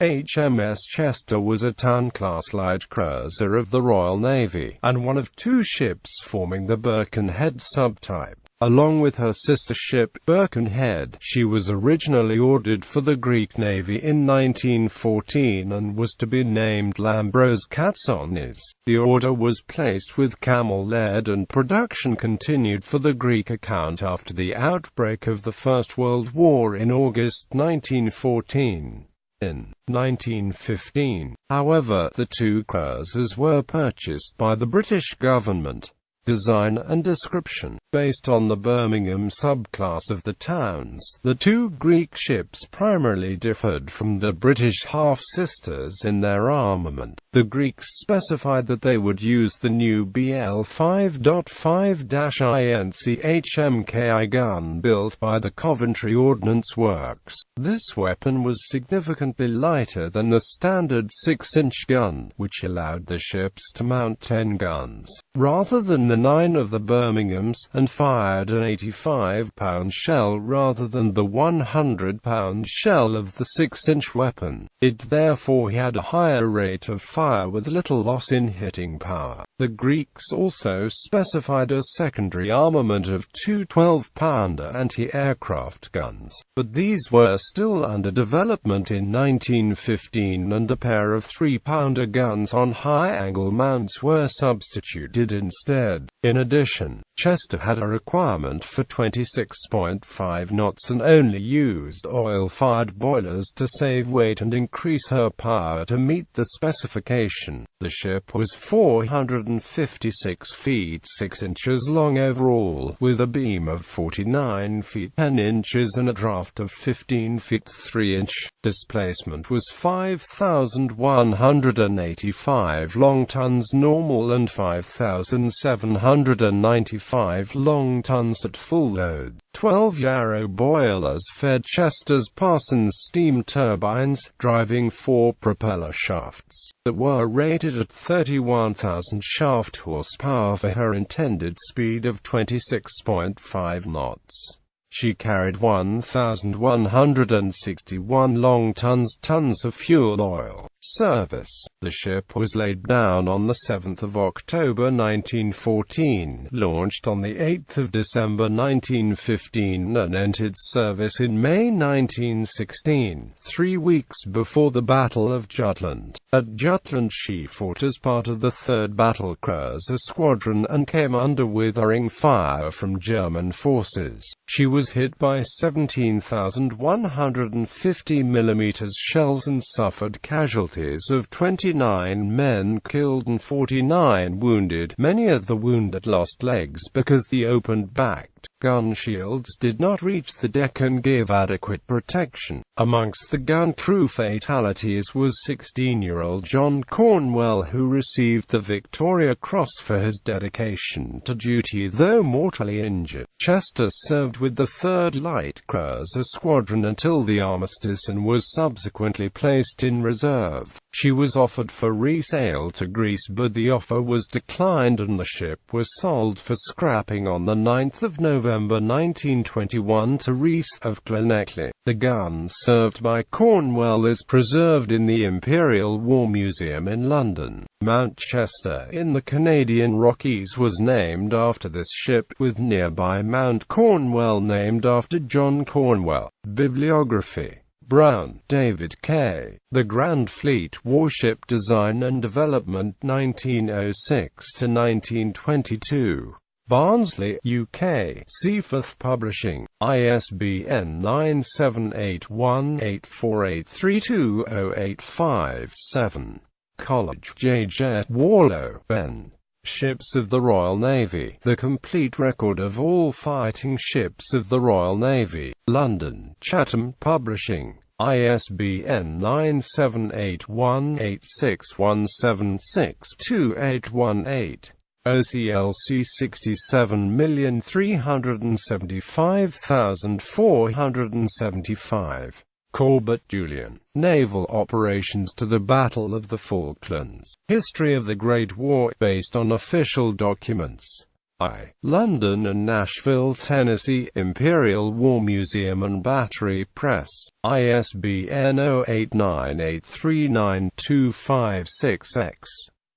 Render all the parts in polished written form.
HMS Chester was a Town-class light cruiser of the Royal Navy, and one of two ships forming the Birkenhead subtype. Along with her sister ship, Birkenhead, she was originally ordered for the Greek Navy in 1914 and was to be named Lambros Katsonis. The order was placed with Cammell Laird and production continued for the Greek account after the outbreak of the First World War in August 1914. In 1915, however, the two cruisers were purchased by the British government. Design and description. Based on the Birmingham subclass of the Towns, the two Greek ships primarily differed from the British half-sisters in their armament. The Greeks specified that they would use the new BL 5.5-INC HMKI gun built by the Coventry Ordnance Works. This weapon was significantly lighter than the standard 6-inch gun, which allowed the ships to mount 10 guns, rather than the 9 of the Birminghams, and fired an 85-pound shell rather than the 100-pound shell of the 6-inch weapon. It therefore had a higher rate of fire with little loss in hitting power. The Greeks also specified a secondary armament of two 12-pounder anti-aircraft guns, but these were still under development in 1915, and a pair of 3-pounder guns on high-angle mounts were substituted instead. In addition, Chester had a requirement for 26.5 knots and only used oil-fired boilers to save weight and increase her power to meet the specification. The ship was 456 feet 6 inches long overall, with a beam of 49 feet 10 inches and a draft of 15 feet 3 inch. Displacement was 5,185 long tons normal and 5,795 long tons at full load. 12 Yarrow boilers fed Chester's Parsons steam turbines, driving 4 propeller shafts that were rated at 31,000 shaft horsepower for her intended speed of 26.5 knots. She carried 1,161 long tons of fuel oil. Service. The ship was laid down on the 7th of October 1914, launched on the 8th of December 1915 and entered service in May 1916, 3 weeks before the Battle of Jutland. At Jutland she fought as part of the 3rd Battle Cruiser Squadron and came under withering fire from German forces. She was hit by 17,150 mm shells and suffered casualties of 29 men killed and 49 wounded. Many of the wounded lost legs because the open-backed gun shields did not reach the deck and give adequate protection. Amongst the gun crew fatalities was 16-year-old John Cornwell, who received the Victoria Cross for his dedication to duty though mortally injured. Chester served with the 3rd Light Cruiser Squadron until the armistice and was subsequently placed in reserve. She was offered for resale to Greece, but the offer was declined and the ship was sold for scrapping on the 9th of November 1921 to Rees of Llanelli. The gun served by Cornwell is preserved in the Imperial War Museum in London. Mount Chester in the Canadian Rockies was named after this ship, with nearby Mount Cornwell named after John Cornwell. Bibliography. Brown, David K. The Grand Fleet Warship Design and Development 1906 to 1922. Barnsley, UK. Seaforth Publishing. ISBN 9781848320857. College, J. J. Warlow, Ben. Ships of the Royal Navy. The Complete Record of All Fighting Ships of the Royal Navy. London, Chatham Publishing. ISBN 9781861762818. OCLC 67,375,475. Corbett, Julian. Naval Operations to the Battle of the Falklands. History of the Great War, based on official documents. I. London and Nashville, Tennessee, Imperial War Museum and Battery Press, ISBN 0898392566.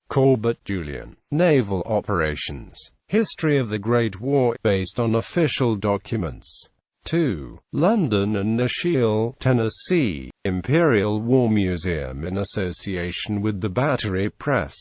Corbett, Julian. Naval Operations. History of the Great War, based on official documents. 2. London and Nashville, Tennessee, Imperial War Museum in association with the Battery Press.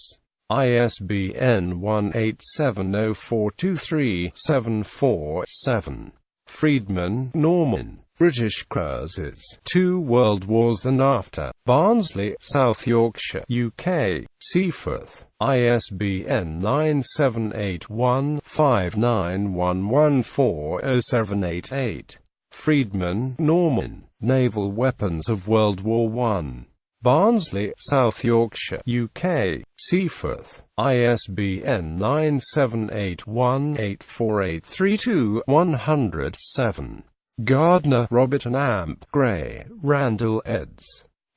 ISBN 1870423747. Friedman, Norman. British Cruises. 2 World Wars and After. Barnsley, South Yorkshire, UK. Seaforth. ISBN 9781591140788. Friedman, Norman. Naval Weapons of World War I. Barnsley, South Yorkshire, UK. Seaforth. ISBN 978184832-100-7. Gardner, Robert and Amp. Gray, Randall eds.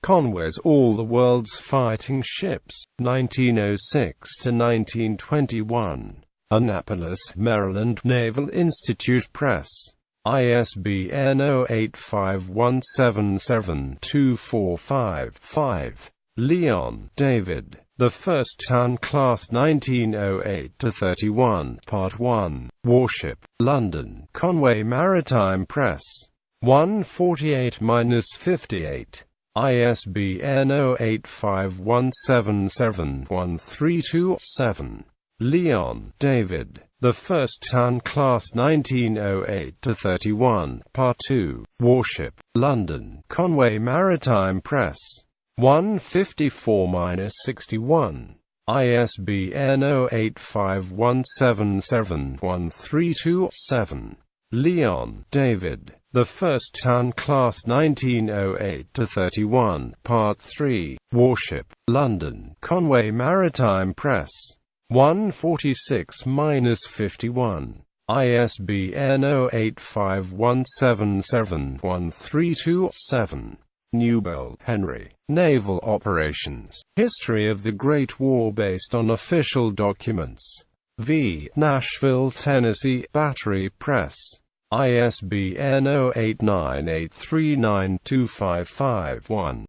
Conway's All the World's Fighting Ships, 1906–1921. Annapolis, Maryland, Naval Institute Press. ISBN 0851772455-5. Leon, David. The First Town Class 1908–31, Part 1. Warship, London, Conway Maritime Press. 148–58. ISBN 0851771327. Leon, David. The First Town Class 1908–31, Part 2. Warship, London, Conway Maritime Press. 154–61. ISBN 0851771327. Leon, David. The First Town Class 1908–31, Part 3. Warship, London, Conway Maritime Press. 146–51. ISBN 0851771327. Newbold, Henry. Naval Operations. History of the Great War based on official documents. V. Nashville, Tennessee, Battery Press. ISBN 0898392551.